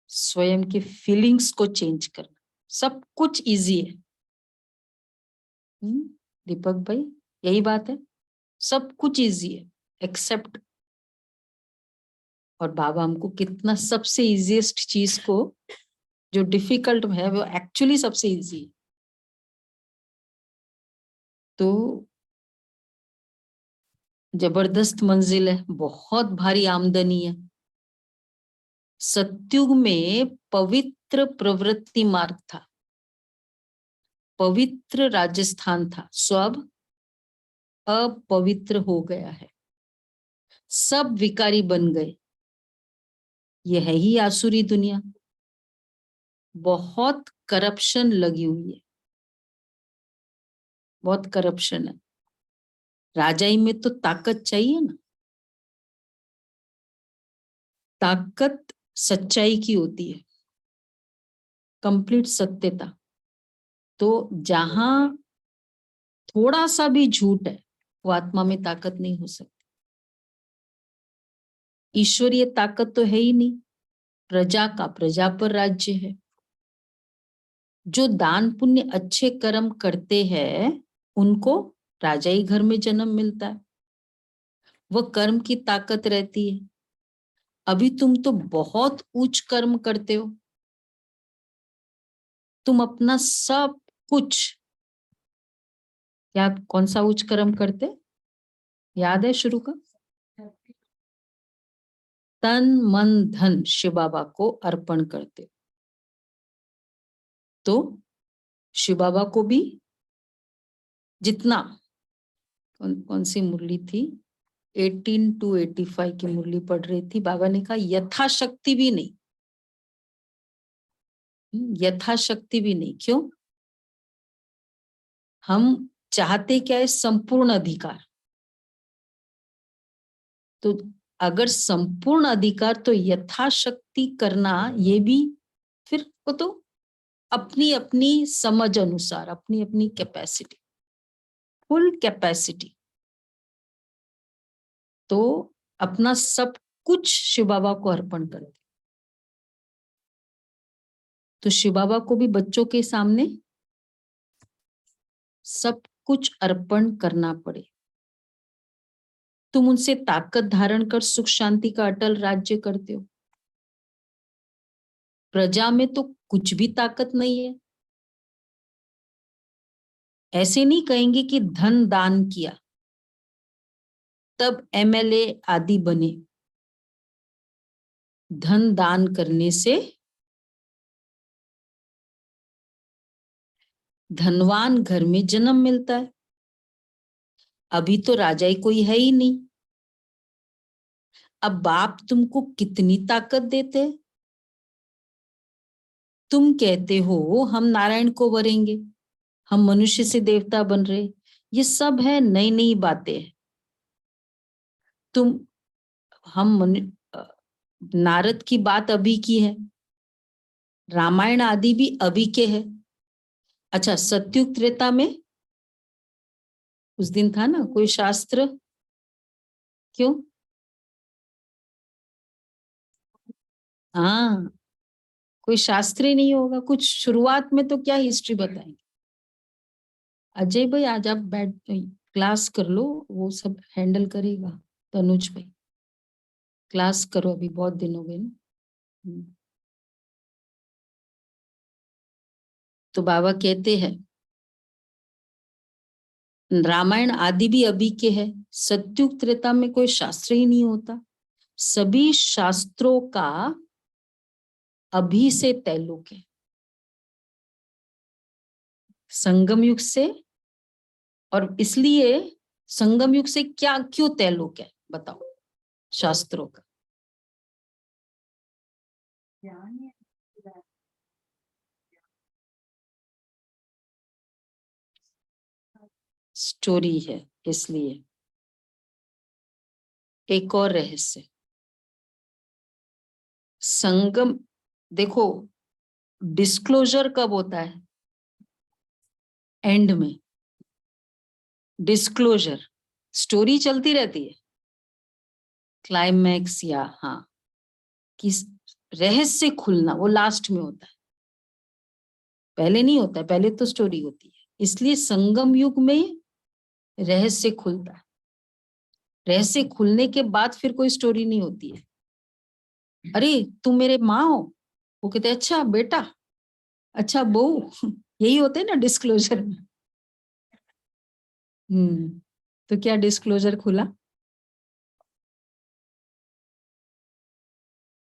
स्वयं के फीलिंग्स को चेंज करना। सब कुछ इजी है। दीपक भाई, यही बात है, सब कुछ इजी है एक्सेप्ट और बाबा हमको कितना सबसे इजीएस्ट चीज को, जो डिफिकल्ट है वो एक्चुअली सबसे इजी है। तो जबरदस्त मंजिल है, बहुत भारी आमदनी है। सत्युग में पवित्र प्रवृत्ति मार्ग था, पवित्र राजस्थान था, सब अपवित्र हो गया है, सब विकारी बन गए। यह है ही आसुरी दुनिया, बहुत करप्शन लगी हुई है, बहुत करप्शन है। राजाई में तो ताकत चाहिए ना, ताकत सच्चाई की होती है, कंप्लीट सत्यता। तो जहां थोड़ा सा भी झूठ है वो आत्मा में ताकत नहीं हो सकती। ईश्वरीय ताकत तो है ही नहीं, प्रजा का, प्रजा पर राज्य है। जो दान पुण्य अच्छे कर्म करते हैं उनको राजाई घर में जन्म मिलता है, वह कर्म की ताकत रहती है। अभी तुम तो बहुत उच्च कर्म करते हो, तुम अपना सब कुछ, क्या कौन सा उच्च कर्म करते, याद है शुरू का? तन मन धन शिव बाबा को अर्पण करते हो। तो शिव बाबा को भी जितना, कौन सी मुरली थी, 18 to 85 की मुरली पढ़ रही थी, बाबा ने कहा यथाशक्ति भी नहीं, यथाशक्ति भी नहीं। क्यों? हम चाहते क्या है? संपूर्ण अधिकार। तो अगर संपूर्ण अधिकार, तो यथाशक्ति करना ये भी फिर वो तो अपनी अपनी समझ अनुसार, अपनी अपनी कैपेसिटी, फुल कैपेसिटी। तो अपना सब कुछ शिव बाबा को अर्पण कर दे। तो शिव बाबा को भी बच्चों के सामने सब कुछ अर्पण करना पड़े। तुम उनसे ताकत धारण कर सुख शांति का अटल राज्य करते हो। प्रजा में तो कुछ भी ताकत नहीं है। ऐसे नहीं कहेंगे कि धन दान किया तब एमएलए आदि बने। धन दान करने से धनवान घर में जन्म मिलता है। अभी तो राजाई कोई है ही नहीं। अब बाप तुमको कितनी ताकत देते हैं? तुम कहते हो हम नारायण को वरेंगे, हम मनुष्य से देवता बन रहे। ये सब है नई नई बातें। तुम नारद की बात अभी की है, रामायण आदि भी अभी के है। अच्छा, सत्युग त्रेता में उस दिन था ना कोई शास्त्र? क्यों? हाँ, कोई शास्त्र ही नहीं होगा कुछ। शुरुआत में तो क्या हिस्ट्री बताएंगे? अजय भाई आज आप बैठ क्लास कर लो, वो सब हैंडल करेगा तनुज भाई। क्लास करो, अभी बहुत दिन हो गए ना। तो बाबा कहते हैं रामायण आदि भी अभी के है। सत्युग त्रेता में कोई शास्त्र ही नहीं होता। सभी शास्त्रों का अभी से तैल्लुक है, संगम युग से। और इसलिए संगम युग से क्या क्यों तैल्लुक है बताओ शास्त्रों का? स्टोरी है इसलिए। एक और रहस्य, संगम, देखो डिस्क्लोजर कब होता है? एंड में डिस्क्लोजर, स्टोरी चलती रहती है, क्लाइमैक्स या हाँ कि रहस्य खुलना वो लास्ट में होता है, पहले नहीं होता है। पहले तो स्टोरी होती है। इसलिए संगम युग में रहस्य खुलता है। रहस्य खुलने के बाद फिर कोई स्टोरी नहीं होती है। अरे तुम मेरे माँ हो, वो कहते अच्छा बेटा, अच्छा बहू, यही होते ना डिस्क्लोजर में। तो क्या डिस्क्लोजर खुला?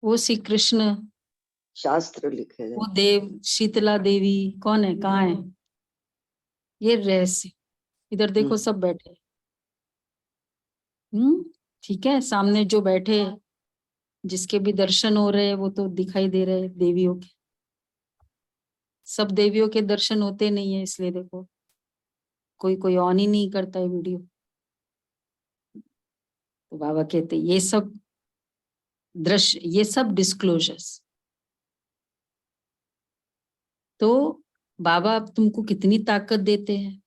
वो श्री कृष्ण, शास्त्र लिखे वो गए। देव, शीतला देवी कौन है, कहाँ है? ये रहस्य, इधर देखो सब बैठे। ठीक है, सामने जो बैठे, जिसके भी दर्शन हो रहे हैं वो तो दिखाई दे रहे हैं देवियों के। सब देवियों के दर्शन होते नहीं है, इसलिए देखो कोई कोई ऑन ही नहीं करता है वीडियो। तो बाबा कहते ये सब दृश्य, ये सब डिस्क्लोजर्स। तो बाबा अब तुमको कितनी ताकत देते हैं।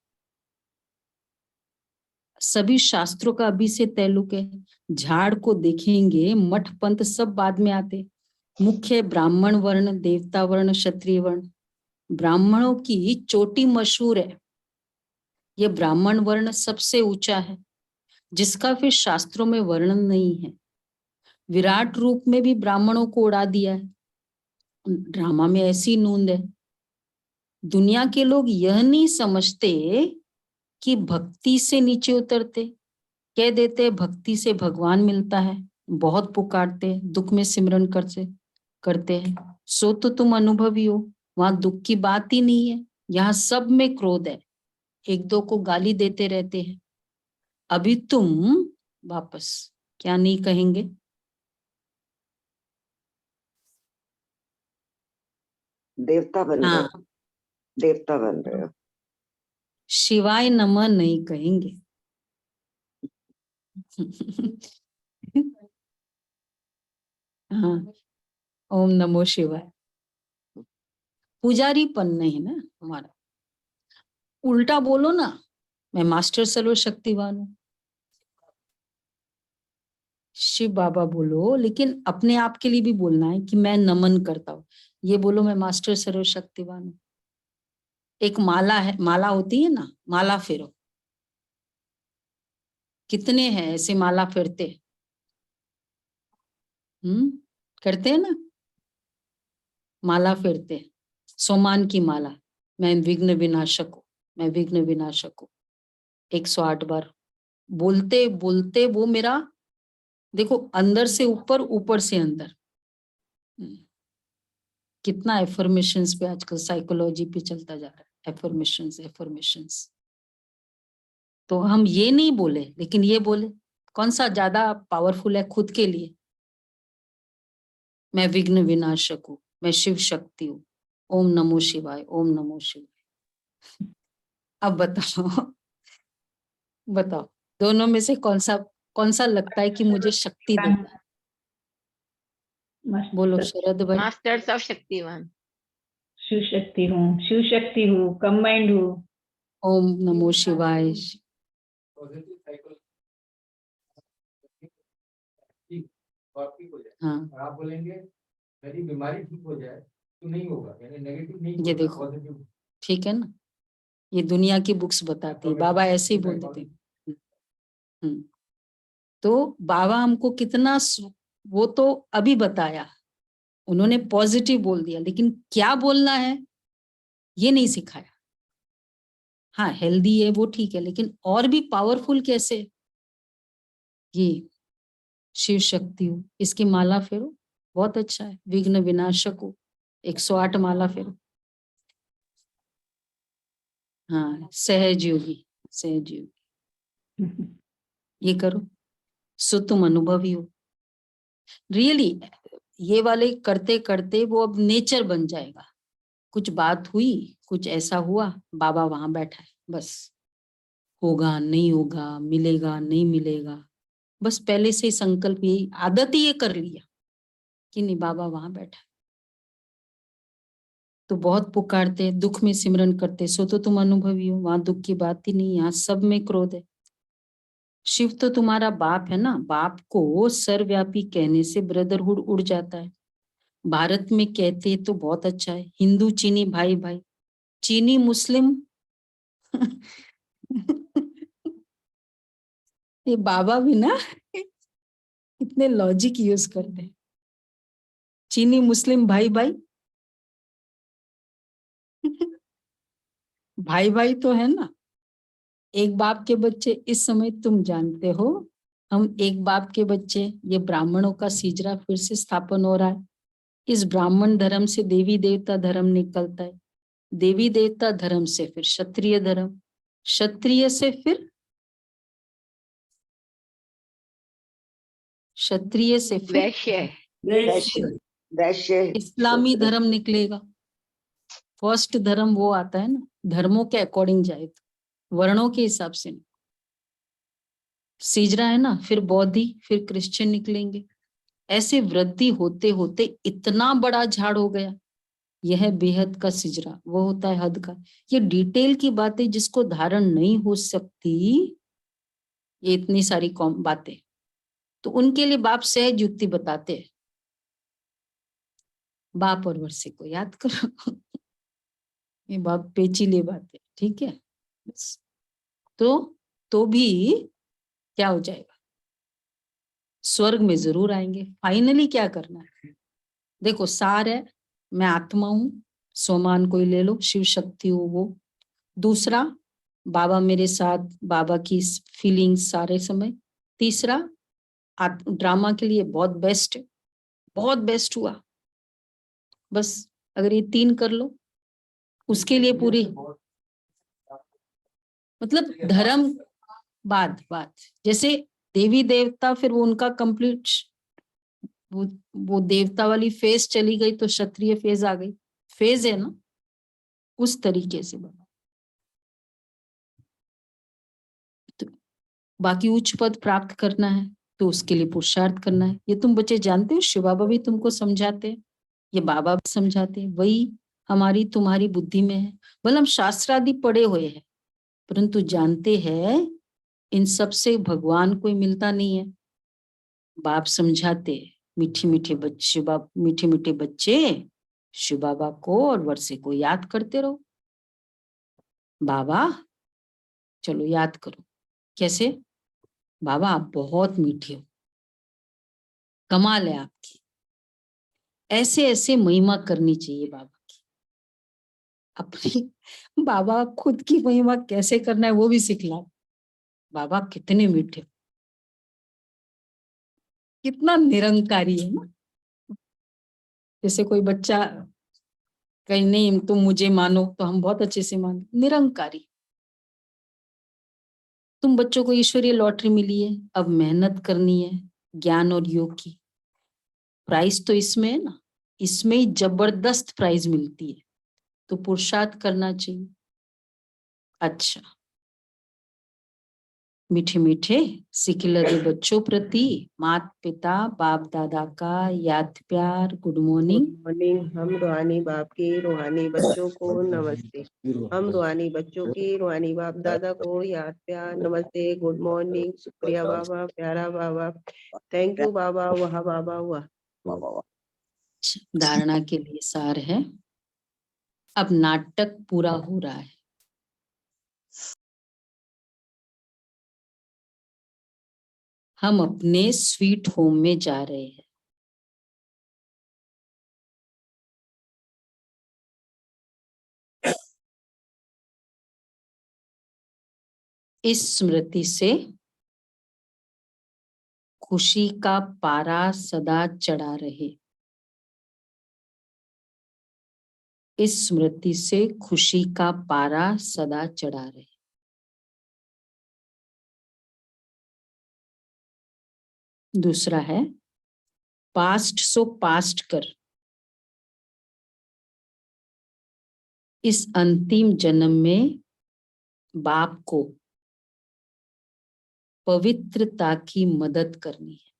सभी शास्त्रों का अभी से तैलुक है। झाड़ को देखेंगे, मठ पंथ सब बाद में आते। मुख्य ब्राह्मण वर्ण, देवता वर्ण, क्षत्रिय वर्ण। ब्राह्मणों की चोटी मशहूर है। ये ब्राह्मण वर्ण सबसे ऊंचा है, जिसका फिर शास्त्रों में वर्णन नहीं है। विराट रूप में भी ब्राह्मणों को उड़ा दिया है। ड्रामा में ऐसी नूंद है। दुनिया के लोग यह नहीं समझते कि भक्ति से नीचे उतरते, कह देते भक्ति से भगवान मिलता है, बहुत पुकारते, दुख में सिमरन करते हैं। सो तो तुम अनुभवी हो, वहां दुख की बात ही नहीं है। यहाँ सब में क्रोध है, एक दो को गाली देते रहते हैं। अभी तुम वापस क्या नहीं कहेंगे? देवता बन रहे हाँ, हो, देवता बन रहे हो। शिवाय नमः नहीं कहेंगे। हाँ, ओम नमो शिवाय। पुजारीपन नहीं ना हमारा। उल्टा बोलो ना, मैं मास्टर सर्वशक्तिवान हूँ, शिव बाबा बोलो, लेकिन अपने आप के लिए भी बोलना है कि मैं नमन करता हूँ। ये बोलो मैं मास्टर सर्वशक्तिवान हूँ। एक माला है, माला होती है ना, माला फेरो। कितने हैं ऐसे माला फेरते? करते हैं ना, माला फेरते हैं। सोमान की माला, मैं विघ्न विनाशक हूँ, मैं विघ्न विनाशक हूँ। 108 बार बोलते बोलते वो मेरा, देखो अंदर से ऊपर, ऊपर से अंदर। कितना एफर्मेशंस पे आजकल साइकोलॉजी पे चलता जा रहा है, एफर्मेशंस एफर्मेशंस। तो हम ये नहीं बोले, लेकिन ये बोले, कौन सा ज्यादा पावरफुल है खुद के लिए? मैं विघ्न विनाशक हूँ, मैं शिव शक्ति हूँ, ओम नमो शिवाय, ओम नमो शिवाय। अब बताओ, बताओ दोनों में से कौन सा लगता है कि मुझे शक्ति देता है? बोलो शरद भाई। मास्टर सब शक्तिवान। शिव शक्ति हूँ, कंबाइंड हूँ। ओम नमो शिवाय। हाँ, आप बोलेंगे मेरी बीमारी ठीक हो जाए तो नहीं होगा, यानी नेगेटिव नहीं, ये देखो, ठीक है ना, ये दुनिया की बुक्स बताती है, बाबा ऐसे ही बोल देते हैं। तो बाबा हमको कितना वो तो अभी बताया, उन्होंने पॉजिटिव बोल दिया, लेकिन क्या बोलना है ये नहीं सिखाया। हाँ हेल्दी है वो ठीक है, लेकिन और भी पावरफुल कैसे? ये शिव शक्ति हो, इसकी माला फेरो, बहुत अच्छा है। विघ्न विनाशक हो, 108 माला फेरो। हाँ, सहज योगी, सहज योगी, ये करो, सो तुम अनुभवी हो। रियली ये वाले करते करते वो अब नेचर बन जाएगा। कुछ बात हुई, कुछ ऐसा हुआ, बाबा वहां बैठा है, बस होगा नहीं होगा, मिलेगा नहीं मिलेगा, बस पहले से संकल्प, यही आदत ही ये कर लिया कि नहीं बाबा वहां बैठा है। तो बहुत पुकारते, दुख में सिमरन करते, सो तो तुम अनुभवी हो, वहां दुख की बात ही नहीं, यहाँ सब में क्रोध है। शिव तो तुम्हारा बाप है ना, बाप को सर्वव्यापी कहने से ब्रदरहुड उड़ जाता है। भारत में कहते तो बहुत अच्छा है, हिंदू चीनी भाई भाई, चीनी मुस्लिम। ये बाबा भी ना इतने लॉजिक यूज करते हैं। चीनी मुस्लिम भाई भाई भाई भाई तो है ना, एक बाप के बच्चे। इस समय तुम जानते हो हम एक बाप के बच्चे। ये ब्राह्मणों का सिजरा फिर से स्थापन हो रहा है। इस ब्राह्मण धर्म से देवी देवता धर्म निकलता है, देवी देवता धर्म से फिर क्षत्रिय धर्म, क्षत्रिय से फिर वैश्य वैश्य वैश्य इस्लामी धर्म निकलेगा। फर्स्ट धर्म वो आता है ना, धर्मों के अकॉर्डिंग जाए तो, वर्णों के हिसाब से नहीं। सिजरा है ना, फिर बौद्धि, फिर क्रिश्चियन निकलेंगे। ऐसे वृद्धि होते होते इतना बड़ा झाड़ हो गया। यह बेहद का सिजरा, वो होता है हद का। ये डिटेल की बातें जिसको धारण नहीं हो सकती, ये इतनी सारी बातें, तो उनके लिए बाप सहज युक्ति बताते हैं। बाप और वर्षे को याद करो। ये बाप पेचीले बातें, ठीक है। बस तो भी क्या हो जाएगा, स्वर्ग में जरूर आएंगे। फाइनली क्या करना है, देखो सार है, मैं आत्मा हूं, सोमान कोई ले लो, शिव शक्ति हो वो। दूसरा, बाबा मेरे साथ, बाबा की फीलिंग्स सारे समय। तीसरा, ड्रामा के लिए बहुत बेस्ट, बहुत बेस्ट हुआ। बस अगर ये 3 कर लो, उसके लिए पूरी, मतलब धर्म बात जैसे देवी देवता, फिर वो उनका कंप्लीट, वो देवता वाली फेज चली गई तो क्षत्रिय फेज आ गई। फेज है ना, उस तरीके से बना। तो बाकी उच्च पद प्राप्त करना है तो उसके लिए पुरुषार्थ करना है। ये तुम बच्चे जानते हो, शिव बाबा भी तुमको समझाते हैं, ये बाबा भी समझाते हैं। वही हमारी तुम्हारी बुद्धि में है। भले हम शास्त्र आदि पढ़े हुए हैं, परंतु जानते हैं इन सब से भगवान कोई मिलता नहीं है। बाप समझाते, मीठे मीठे बच्चे, मीठे मीठे बच्चे शिव बाबा को और वर्षे को याद करते रहो। बाबा चलो याद करो। कैसे? बाबा आप बहुत मीठे हो, कमाल है आपकी। ऐसे ऐसे महिमा करनी चाहिए बाबा की अपनी। बाबा खुद की महिमा कैसे करना है वो भी सिखला। बाबा कितने मीठे, कितना निरंकारी है ना। जैसे कोई बच्चा कहीं, नहीं तुम मुझे मानो, तो हम बहुत अच्छे से मानो, निरंकारी। तुम बच्चों को ईश्वरीय लॉटरी मिली है, अब मेहनत करनी है ज्ञान और योग की। प्राइस तो इसमें है ना, इसमें ही जबरदस्त प्राइज मिलती है, तो पुरुषार्थ करना चाहिए। अच्छा, मीठे मीठे सिख लगे बच्चों प्रति माता पिता बाप दादा का याद प्यार, गुड मॉर्निंग। Good morning. हम रूहानी बाप के रूहानी बच्चों को नमस्ते। हम रूहानी बच्चों के रूहानी बाप दादा को याद प्यार नमस्ते, गुड मॉर्निंग। शुक्रिया बाबा, प्यारा बाबा, थैंक यू बाबा, वाह बाबा वाह। धारणा के लिए सार है, अब नाटक पूरा हो रहा है। हम अपने स्वीट होम में जा रहे हैं। इस स्मृति से खुशी का पारा सदा चढ़ा रहे। इस स्मृति से खुशी का पारा सदा चढ़ा रहे। दूसरा है, पास्ट सो पास्ट कर, इस अंतिम जन्म में बाप को पवित्रता की मदद करनी है।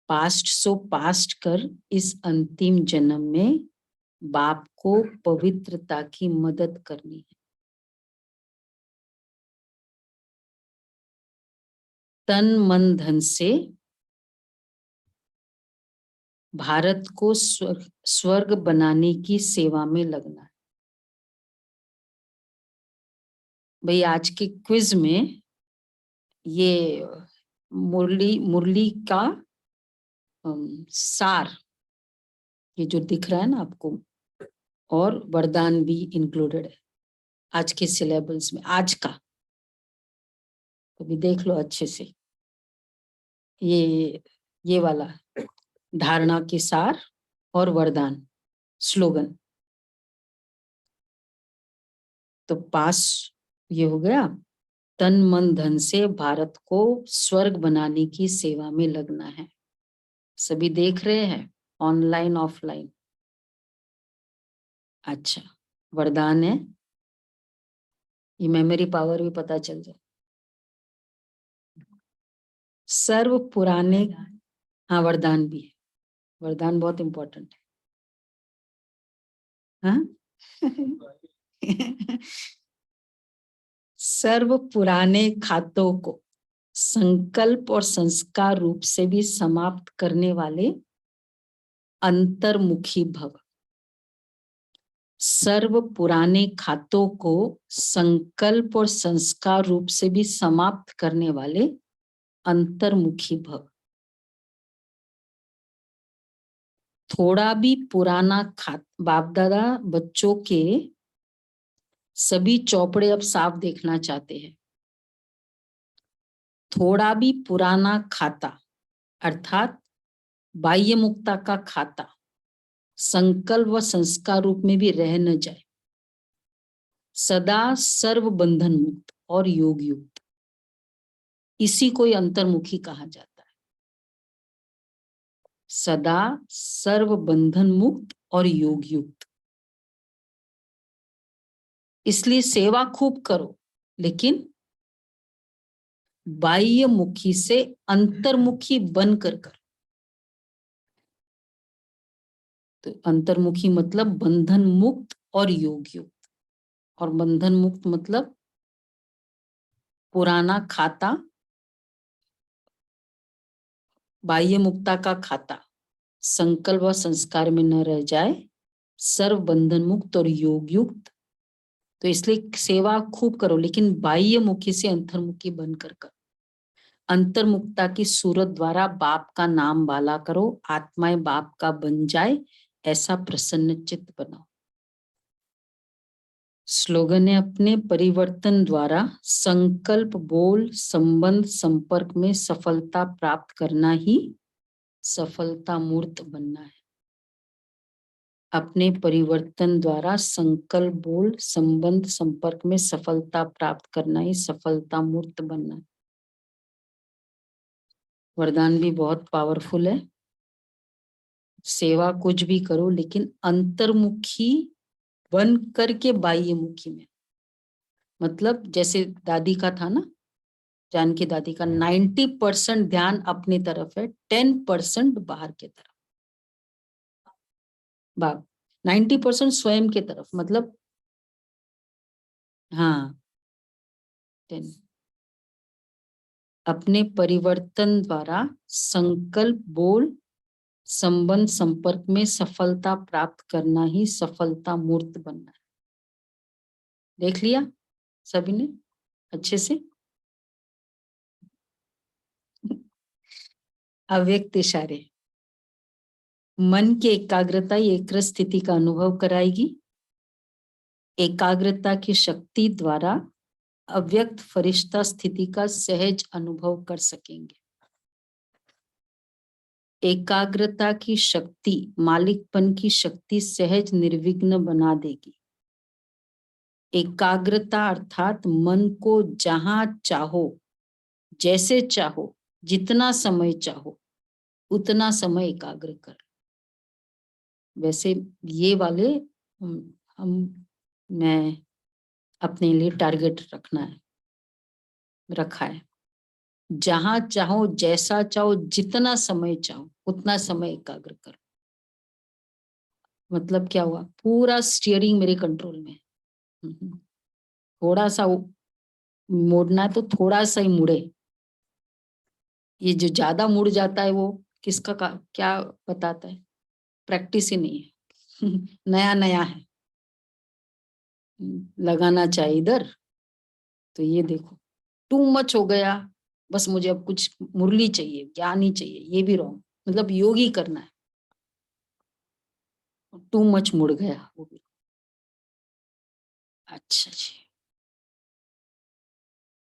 पास्ट सो पास्ट कर, इस अंतिम जन्म में बाप को पवित्रता की मदद करनी है। तन मन धन से भारत को स्वर्ग बनाने की सेवा में लगना है। भाई आज के क्विज में ये मुरली का सार ये जो दिख रहा है ना आपको, और वरदान भी इंक्लूडेड है आज के सिलेबस में, आज का। तो भी देख लो अच्छे से, ये वाला धारणा के सार और वरदान स्लोगन। तो पास ये हो गया, तन मन धन से भारत को स्वर्ग बनाने की सेवा में लगना है। सभी देख रहे हैं, ऑनलाइन ऑफलाइन? अच्छा, वरदान है, ये मेमोरी पावर भी पता चल जाए। सर्व पुराने, हाँ वरदान भी है, वरदान बहुत इंपॉर्टेंट है। हाँ? सर्व पुराने खातों को संकल्प और संस्कार रूप से भी समाप्त करने वाले अंतर्मुखी भव। सर्व पुराने खातों को संकल्प और संस्कार रूप से भी समाप्त करने वाले अंतर्मुखी भव। थोड़ा भी पुराना बाप दादा बच्चों के सभी चौपड़े अब साफ देखना चाहते हैं। थोड़ा भी पुराना खाता अर्थात बाह्य मुक्ता का खाता संकल्प व संस्कार रूप में भी रह न जाए। सदा सर्व बंधन मुक्त और योग युक्त, इसी को अंतर्मुखी कहा जाता है। सदा सर्व बंधन मुक्त और योग युक्त। इसलिए सेवा खूब करो, लेकिन बाह्य मुखी से अंतर्मुखी बनकर करो। तो अंतर्मुखी मतलब बंधन मुक्त और योग युक्त। और बंधन मुक्त मतलब पुराना खाता, बाह्य मुक्ता का खाता संकल्प व संस्कार में न रह जाए, सर्व बंधन मुक्त और योग युक्त। तो इसलिए सेवा खूब करो, लेकिन बाह्य मुखी से अंतर्मुखी बनकर करो। अंतर्मुक्ता की सूरत द्वारा बाप का नाम वाला करो, आत्माएं बाप का बन जाए, ऐसा प्रसन्न चित्त बनाओ। स्लोगन है, अपने परिवर्तन द्वारा संकल्प बोल संबंध संपर्क में सफलता प्राप्त करना ही सफलता मूर्त बनना है। अपने परिवर्तन द्वारा संकल्प बोल संबंध संपर्क में सफलता प्राप्त करना ही सफलता मूर्त बनना है। वरदान भी बहुत पावरफुल है। सेवा कुछ भी करो, लेकिन अंतर्मुखी बन करके बाह्यमुखी में। मतलब जैसे दादी का था ना, जानकी दादी का 90% ध्यान अपनी तरफ है, 10% बाहर की तरफ। बाप 90% स्वयं की तरफ, मतलब हाँ 10। अपने परिवर्तन द्वारा संकल्प बोल संबंध संपर्क में सफलता प्राप्त करना ही सफलता मूर्त बनना है। देख लिया सभी ने अच्छे से? अव्यक्त इशारे, मन की एकाग्रता एक स्थिति का अनुभव कराएगी। एकाग्रता की शक्ति द्वारा अव्यक्त फरिश्ता स्थिति का सहज अनुभव कर सकेंगे। एकाग्रता की शक्ति मालिकपन की शक्ति सहज निर्विघ्न बना देगी। एकाग्रता अर्थात मन को जहां चाहो, जैसे चाहो, जितना समय चाहो उतना समय एकाग्र कर। वैसे ये वाले मैं अपने लिए टारगेट रखा है। जहां चाहो, जैसा चाहो, जितना समय चाहो उतना समय एकाग्र करो। मतलब क्या हुआ, पूरा स्टीयरिंग मेरे कंट्रोल में है। थोड़ा सा मोड़ना है तो थोड़ा सा ही मुड़े। ये जो ज्यादा मुड़ जाता है वो किसका क्या बताता है? प्रैक्टिस ही नहीं है। नया नया है, लगाना चाहिए इधर। तो ये देखो टू मच हो गया, बस मुझे अब कुछ मुरली चाहिए, ज्ञान ही चाहिए, ये भी रॉन्ग। मतलब योग ही करना है। टू मच मुड़ गया वो भी। अच्छा जी।